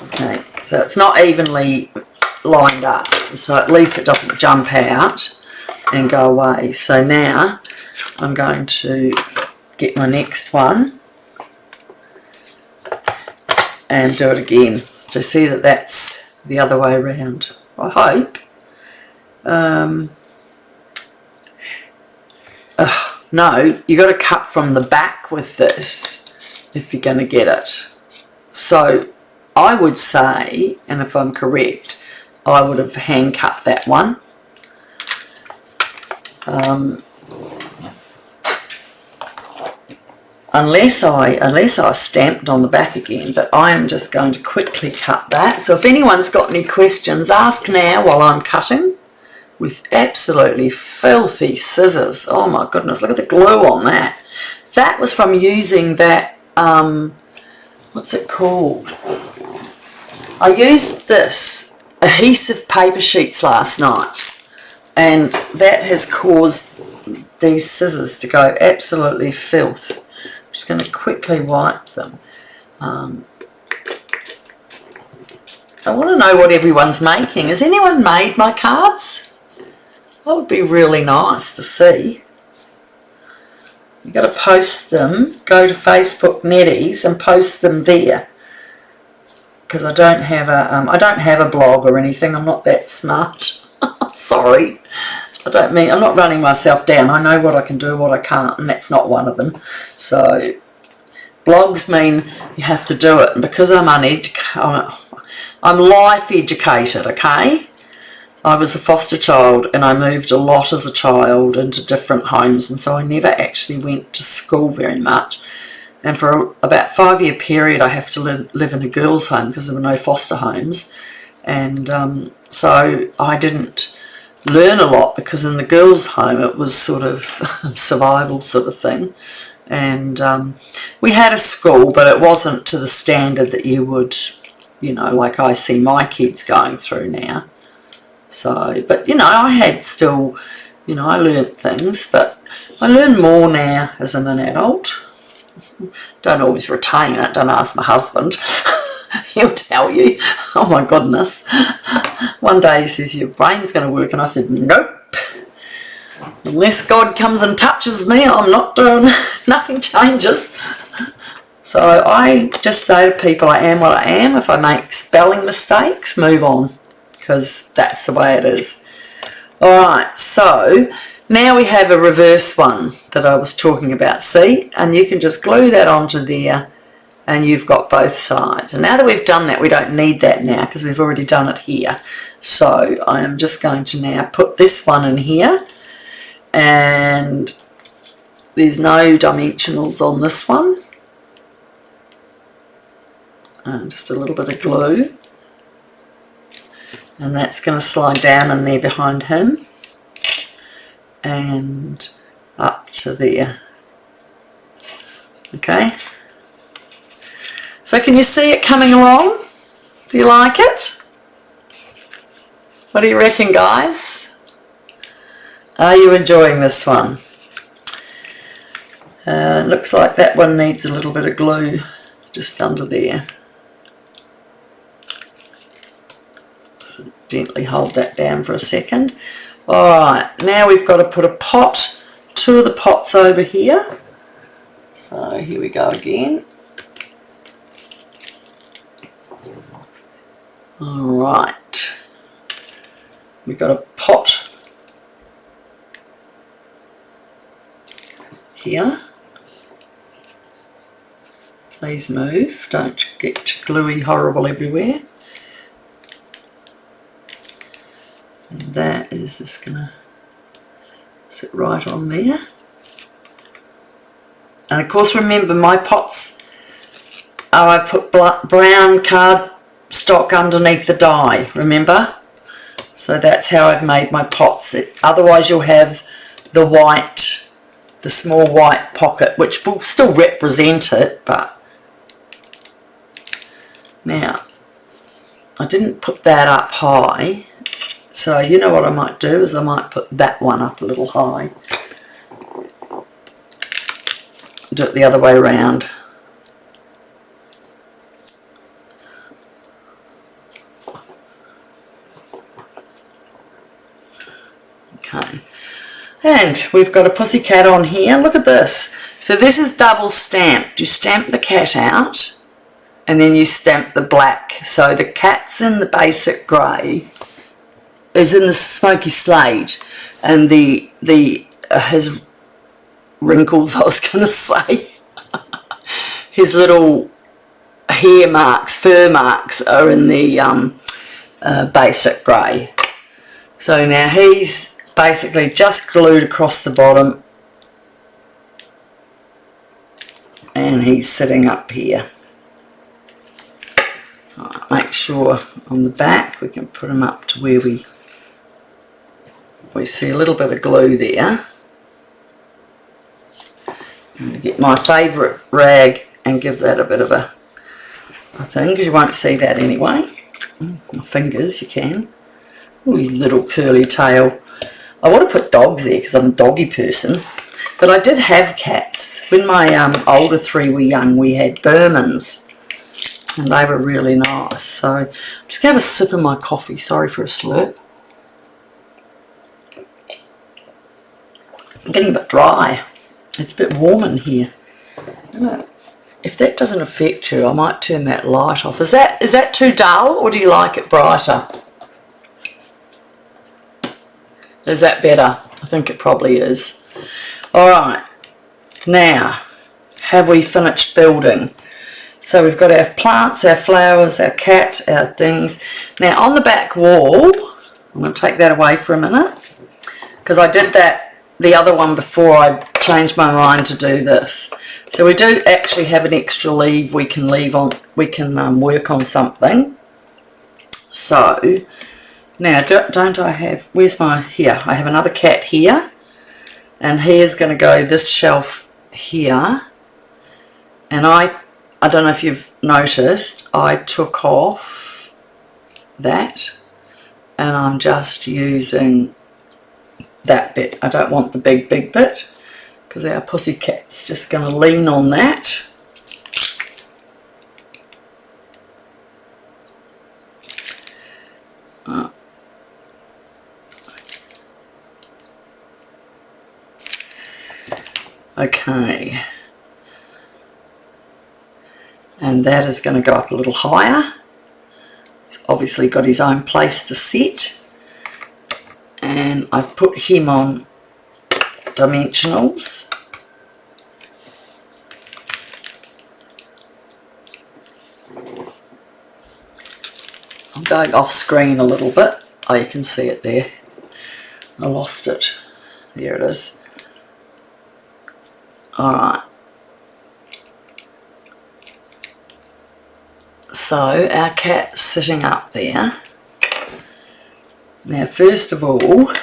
Okay, so it's not evenly lined up, so at least it doesn't jump out and go away. So now I'm going to get my next one and do it again to see that that's the other way around, I hope. No, you got to cut from the back with this if you're going to get it. So I would say, and if I'm correct, I would have hand cut that one. Unless I stamped on the back again, but I am just going to quickly cut that. So if anyone's got any questions, ask now while I'm cutting with absolutely filthy scissors. Oh my goodness, look at the glue on that. That was from using that, what's it called? I used this adhesive paper sheets last night, and that has caused these scissors to go absolutely filth. I'm just going to quickly wipe them. I want to know what everyone's making. Has anyone made my cards? That would be really nice to see. You've got to post them. Go to Facebook Netties and post them there. Because I don't have a blog or anything. I'm not that smart. Sorry. I'm not running myself down. I know what I can do, what I can't, and that's not one of them. So blogs mean you have to do it, and because I'm life educated, okay? I was a foster child, and I moved a lot as a child into different homes, and so I never actually went to school very much. And for about a 5-year period, I have to live in a girls' home because there were no foster homes. And so I didn't learn a lot, because in the girls' home it was sort of survival sort of thing. And we had a school, but it wasn't to the standard that you would, like I see my kids going through now. So, but I had still, I learnt things, but I learn more now as I'm an adult. Don't always retain it. Don't ask my husband. He'll tell you. Oh my goodness. One day he says, your brain's going to work, and I said, nope. Unless God comes and touches me, I'm not doing, nothing changes. So I just say to people, I am what I am. If I make spelling mistakes, move on, because that's the way it is. Alright, so now we have a reverse one that I was talking about, see? And you can just glue that onto there, and you've got both sides. And now that we've done that, we don't need that now because we've already done it here. So I am just going to now put this one in here, and there's no dimensionals on this one. Just a little bit of glue, and that's going to slide down in there behind him. and up to there. Okay, so can you see it coming along? Do you like it? What do you reckon, guys? Are you enjoying this one? Looks like that one needs a little bit of glue just under there. So gently hold that down for a second. Alright, now we've got to put a pot, 2 of the pots over here. So here we go again. Alright, we've got a pot here. Please move, don't get gluey horrible everywhere. And that is just going to sit right on there. And of course remember my pots, I've put brown cardstock underneath the die, remember? So that's how I've made my pots. Otherwise you'll have the white, the small white pocket, which will still represent it, but now I didn't put that up high, so you know what I might do is I might put that one up a little high. Do it the other way around. Okay, and we've got a pussycat on here. Look at this. So this is double stamped. You stamp the cat out and then you stamp the black. So the cat's in the basic grey, is in the smoky slate, and the his wrinkles, I was going to say, his little hair marks, fur marks are in the basic grey. So now he's basically just glued across the bottom and he's sitting up here. Right, make sure on the back we can put him up to where we see a little bit of glue there. I'm going to get my favourite rag and give that a bit of a thing, because you won't see that anyway. My fingers, you can. Oh, his little curly tail. I want to put dogs there because I'm a doggy person, but I did have cats. When my older 3 were young, we had Burmans, and they were really nice. So I'm just going to have a sip of my coffee. Sorry for a slurp. I'm getting a bit dry. It's a bit warm in here. If that doesn't affect you, I might turn that light off. Is that too dull, or do you like it brighter? Is that better? I think it probably is. Alright, now, have we finished building? So we've got our plants, our flowers, our cat, our things. Now on the back wall, I'm going to take that away for a minute, because I did that the other one before I changed my mind to do this. So we do actually have an extra leaf we can leave on, we can work on something. So now don't I have, where's my, here, I have another cat here, and he is going to go this shelf here, and I don't know if you've noticed, I took off that and I'm just using that bit. I don't want the big bit, because our pussycat's just going to lean on that. Okay, and that is going to go up a little higher. He's obviously got his own place to sit, and I've put him on dimensionals. I'm going off screen a little bit. Oh, you can see it there. I lost it. There it is. Alright. So our cat's sitting up there. Now first of all,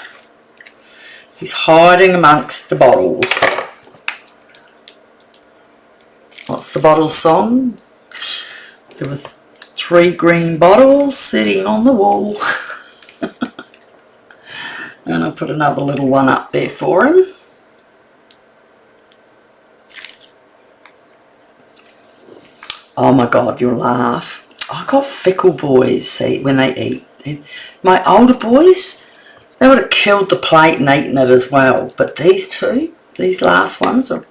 He's hiding amongst the bottles. What's the bottle song? There were 3 green bottles sitting on the wall. And I'll put another little one up there for him. Oh my God, you'll laugh. I got fickle boys, see, when they eat. My older boys, they would have killed the plate and eaten it as well. But these two, these last ones, are a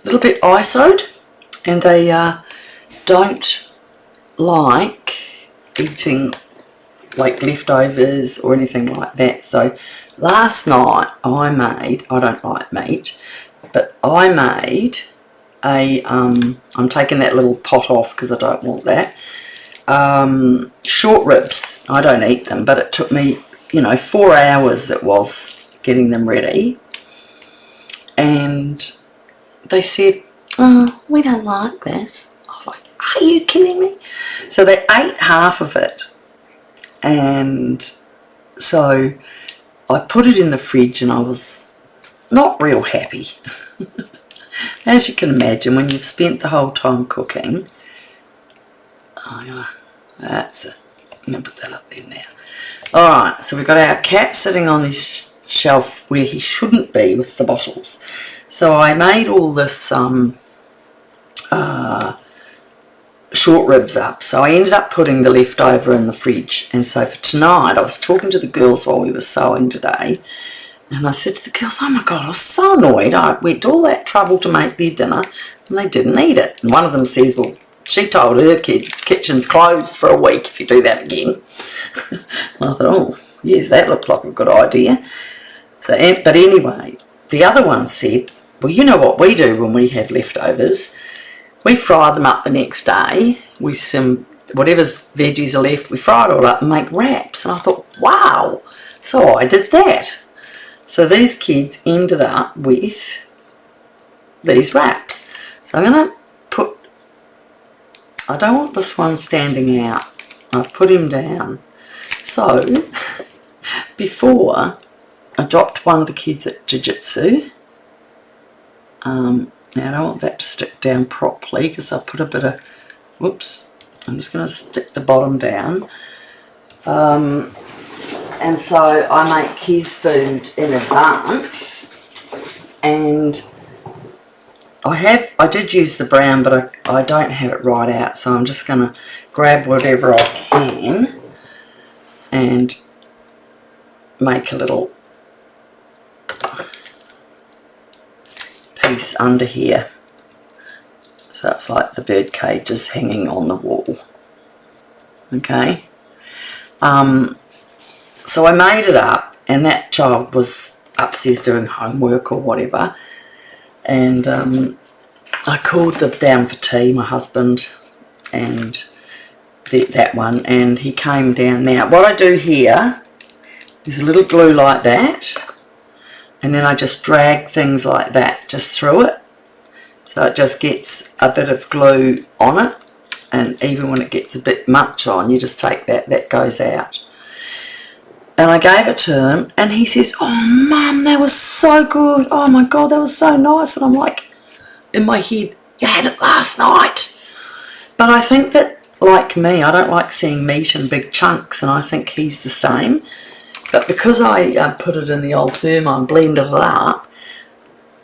little bit ISO'd, and they don't like eating like leftovers or anything like that. So last night I don't like meat, but I made a, I'm taking that little pot off because I don't want that, short ribs. I don't eat them, but it took me, you know, 4 hours it was getting them ready. And they said, oh, we don't like that. I was like, are you kidding me? So they ate half of it. And so I put it in the fridge and I was not real happy. As you can imagine, when you've spent the whole time cooking. Oh, that's it. I'm going to put that up there now. Alright, so we've got our cat sitting on his shelf where he shouldn't be with the bottles. So I made all this short ribs up. So I ended up putting the leftover in the fridge. And so for tonight, I was talking to the girls while we were sewing today. And I said to the girls, oh my God, I was so annoyed. I went to all that trouble to make their dinner and they didn't eat it. And one of them says, well, she told her kids, kitchen's closed for a week if you do that again. And I thought, oh, yes, that looks like a good idea. So, but anyway, the other one said, well, you know what we do when we have leftovers? We fry them up the next day with some, whatever's veggies are left, we fry it all up and make wraps. And I thought, wow. So I did that. So these kids ended up with these wraps. So I'm going to put, I don't want this one standing out. I've put him down. So before I dropped one of the kids at jiu-jitsu. Now I don't want that to stick down properly because I put a bit of, whoops, I'm just going to stick the bottom down. And so I make his food in advance, and I did use the brown, but I don't have it right out, so I'm just going to grab whatever I can and make a little piece under here. So it's like the bird cages hanging on the wall. Okay. So I made it up, and that child was upstairs doing homework or whatever, and I called them down for tea, my husband and that one, and he came down. Now what I do here is a little glue like that, and then I just drag things like that just through it, so it just gets a bit of glue on it, and even when it gets a bit much on, you just take that goes out. And I gave it to him, and he says, oh, Mum, that was so good. Oh, my God, that was so nice. And I'm like, in my head, you had it last night. But I think that, like me, I don't like seeing meat in big chunks, and I think he's the same. But because I put it in the old thermo and blended it up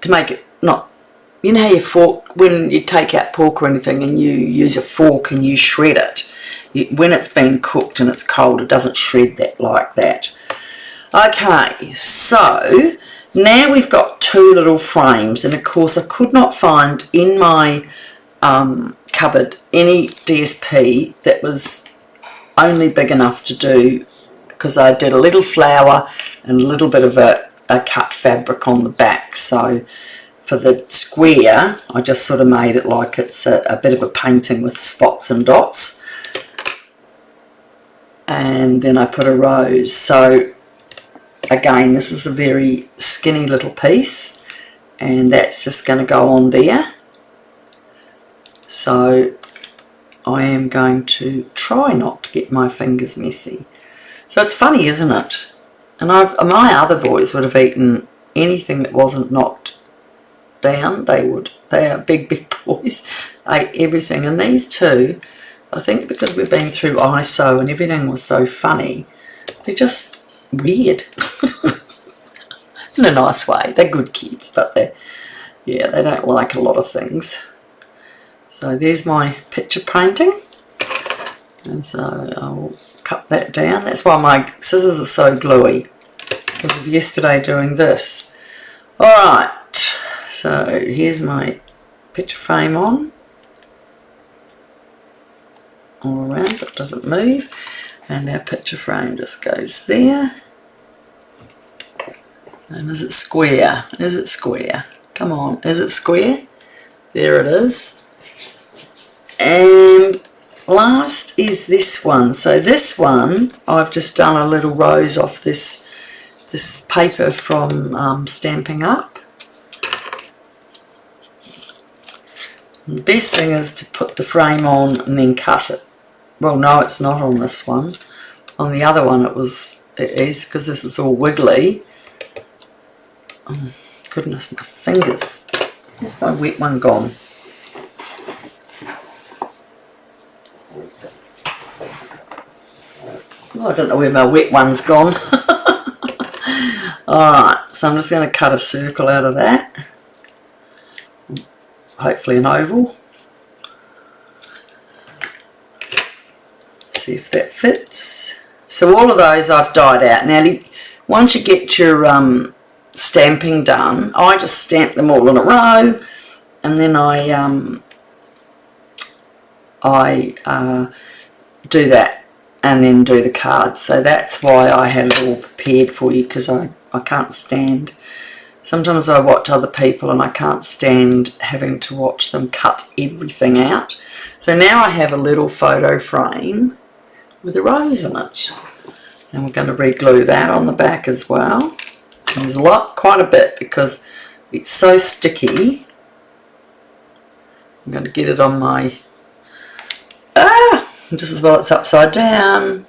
to make it not, you know how you fork, when you take out pork or anything and you use a fork and you shred it, when it's been cooked and it's cold, it doesn't shred that like that. Okay, so now we've got 2 little frames, and of course I could not find in my cupboard any DSP that was only big enough to do, because I did a little flower and a little bit of a cut fabric on the back. So for the square, I just sort of made it like it's a bit of a painting with spots and dots. And then I put a rose. So again, this is a very skinny little piece, and that's just going to go on there. So I am going to try not to get my fingers messy. So it's funny, isn't it? And my other boys would have eaten anything that wasn't knocked down. They are big boys, ate everything. And these two, I think because we've been through ISO and everything was so funny, they're just weird. In a nice way. They're good kids, but they don't like a lot of things. So there's my picture painting. And so I'll cut that down. That's why my scissors are so gluey, because of yesterday doing this. Alright, so here's my picture frame on. All around so it doesn't move. And our picture frame just goes there. And is it square? Is it square? Come on, is it square? There it is. And last is this one. So this one, I've just done a little rose off this paper from Stampin' Up. And the best thing is to put the frame on and then cut it. Well, no, it's not on this one. On the other one it is, because this is all wiggly. Oh, goodness, my fingers. Where's my wet one gone? Oh, I don't know where my wet one's gone. Alright, so I'm just going to cut a circle out of that. Hopefully an oval. See if that fits. So all of those I've dyed out. Now, once you get your stamping done, I just stamp them all in a row, and then I do that and then do the cards. So that's why I had it all prepared for you, because I can't stand, sometimes I watch other people and I can't stand having to watch them cut everything out. So now I have a little photo frame with a rose in it, and we're going to re-glue that on the back as well. And there's quite a bit, because it's so sticky. I'm going to get it on my, just as well it's upside down.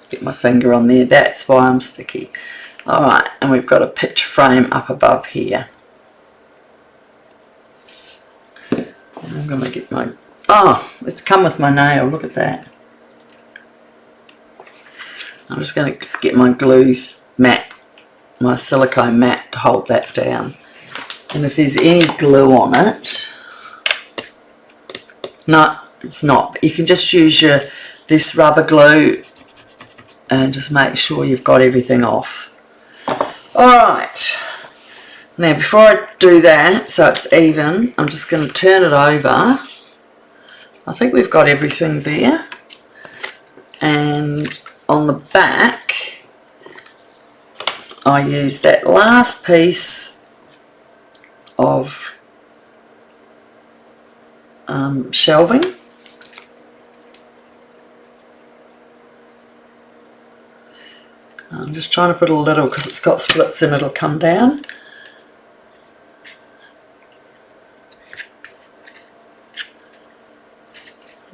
Get my finger on there, that's why I'm sticky. Alright, and we've got a picture frame up above here. And I'm going to get my, it's come with my nail, look at that. I'm just going to get my glue mat, my silicone mat, to hold that down. And if there's any glue on it, no, it's not, but you can just use this rubber glue and just make sure you've got everything off. Alright, now before I do that, so it's even, I'm just going to turn it over. I think we've got everything there. And on the back, I use that last piece of shelving. I'm just trying to put a little, because it's got splits and it'll come down.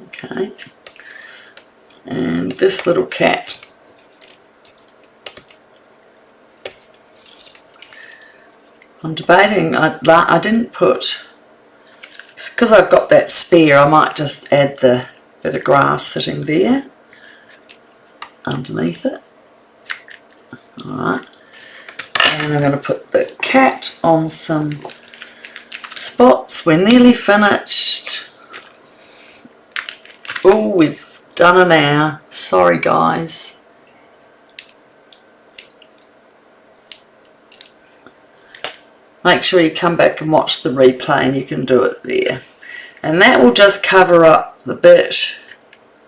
Okay. And this little cat. I'm debating, I didn't put, because I've got that spare, I might just add the bit of grass sitting there underneath it. Alright, and I'm going to put the cat on some spots. We're nearly finished. Oh, we've done an hour. Sorry guys. Make sure you come back and watch the replay, and you can do it there. And that will just cover up the bit,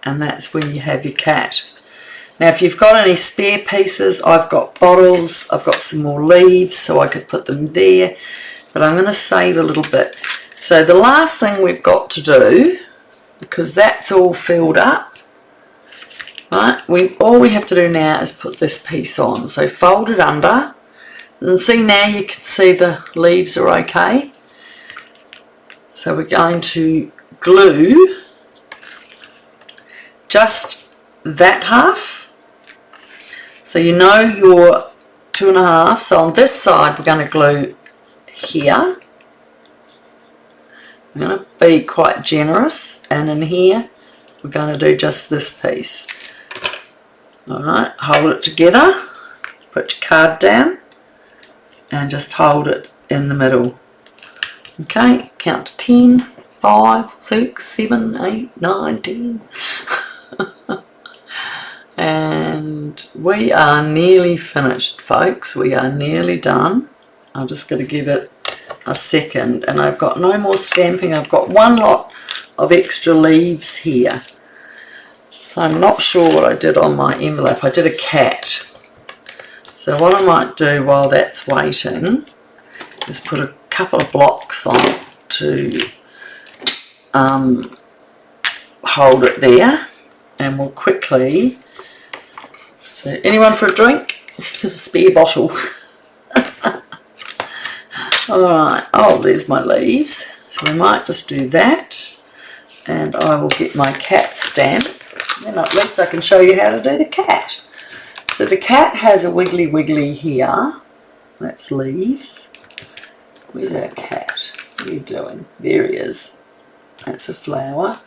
and that's where you have your cat. Now if you've got any spare pieces, I've got bottles, I've got some more leaves, so I could put them there, but I'm going to save a little bit. So the last thing we've got to do, because that's all filled up, right, all we have to do now is put this piece on. So fold it under, and see, now you can see the leaves are okay. So we're going to glue just that half, So you know your 2.5. So on this side we're going to glue here. I'm going to be quite generous, and in here we're going to do just this piece. Alright, hold it together, put your card down and just hold it in the middle. Okay, count to 10, 5, 6, 7, 8, 9, 10. And we are nearly finished, folks. We are nearly done. I'm just going to give it a second, and I've got no more stamping. I've got one lot of extra leaves here, so I'm not sure what I did on my envelope. I did a cat. So what I might do while that's waiting is put a couple of blocks on to hold it there, and we'll quickly. So anyone for a drink? There's a spare bottle. Alright, oh, there's my leaves. So we might just do that, and I will get my cat stamp. Then at least I can show you how to do the cat. So the cat has a wiggly wiggly here. That's leaves. Where's our cat? What are you doing? There he is. That's a flower.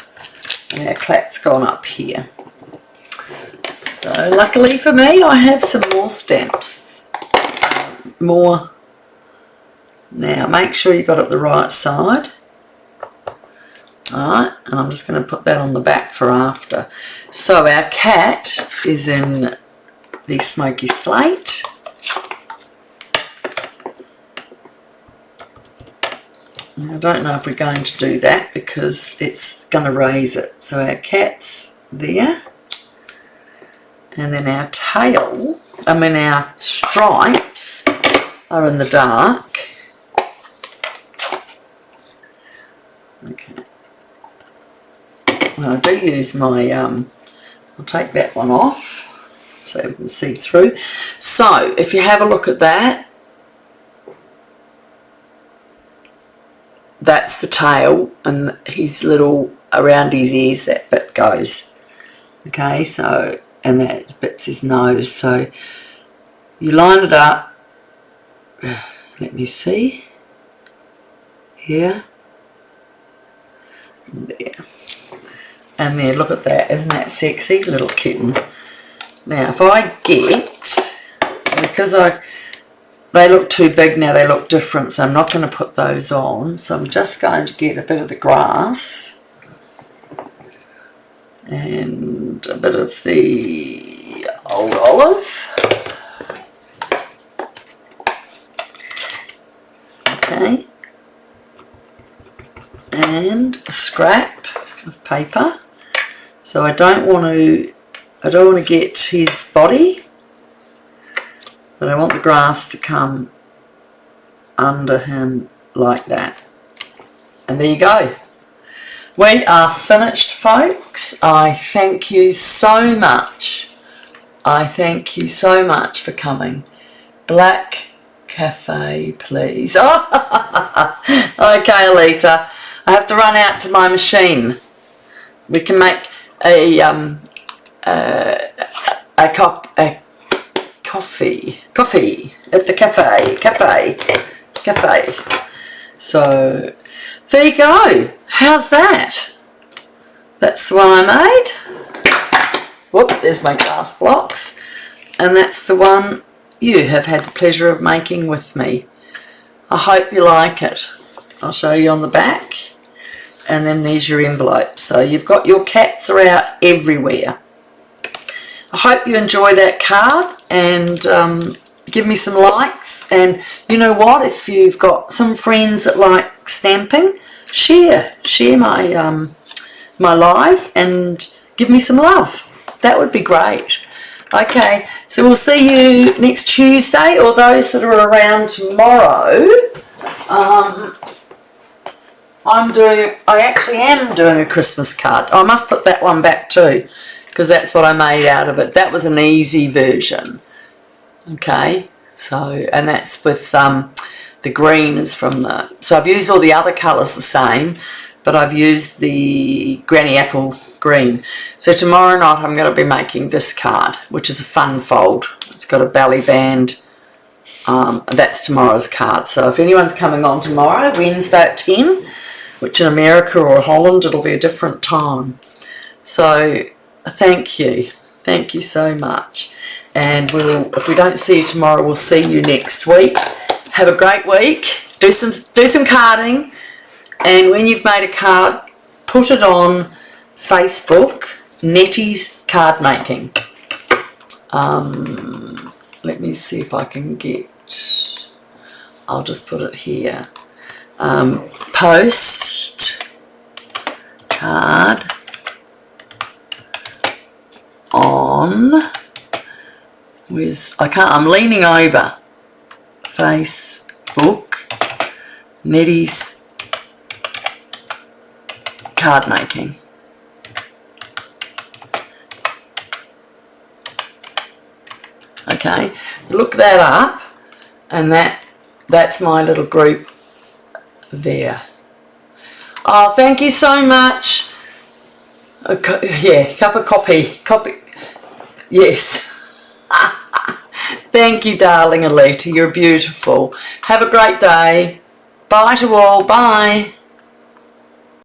And our cat's gone up here. So luckily for me, I have some more stamps. More. Now make sure you got it the right side. Alright, and I'm just going to put that on the back for after. So our cat is in the Smoky Slate. Now, I don't know if we're going to do that because it's going to raise it. So our cat's there. And then our tail, our stripes are in the dark. Okay. Well, I do use my, I'll take that one off so we can see through. So, if you have a look at that, that's the tail, and his little, around his ears, that bit goes. Okay, so, and that bit's his nose. So, you line it up, let me see, here. There. And there, look at that, isn't that sexy? Little kitten. Now if I get, because they look too big now, they look different, so I'm not going to put those on. So I'm just going to get a bit of the grass and a bit of the old olive. Okay. And a scrap of paper. So I don't want to get his body, but I want the grass to come under him like that. And there you go. We are finished, folks. I thank you so much. I thank you so much for coming. Black Cafe, please. Oh, okay, Alita. I have to run out to my machine. We can make a coffee at the cafe. So there you go. How's that? That's the one I made. Whoop, there's my glass blocks, and that's the one you have had the pleasure of making with me. I hope you like it. I'll show you on the back. And then there's your envelope. So you've got your cats are out everywhere. I hope you enjoy that card, and give me some likes. And you know what? If you've got some friends that like stamping, share my my live and give me some love. That would be great. Okay, so we'll see you next Tuesday, or those that are around tomorrow. I actually am doing a Christmas card. I must put that one back too, because that's what I made out of it. That was an easy version. Okay, so, and that's with the green is from the, so I've used all the other colours the same, but I've used the Granny Apple green. So tomorrow night I'm going to be making this card, which is a fun fold. It's got a belly band. That's tomorrow's card. So if anyone's coming on tomorrow, Wednesday at 10, which in America or Holland, it'll be a different time. So thank you. Thank you so much. And if we don't see you tomorrow, we'll see you next week. Have a great week. Do some carding. And when you've made a card, put it on Facebook, Nettie's Card Making. Let me see if I can get... I'll just put it here. Post card on... I'm leaning over. Facebook, Nettie's Card Making. Okay, look that up, and that's my little group there. Oh, thank you so much. Cup of coffee. Yes. Thank you, darling Alita. You're beautiful. Have a great day. Bye to all. Bye.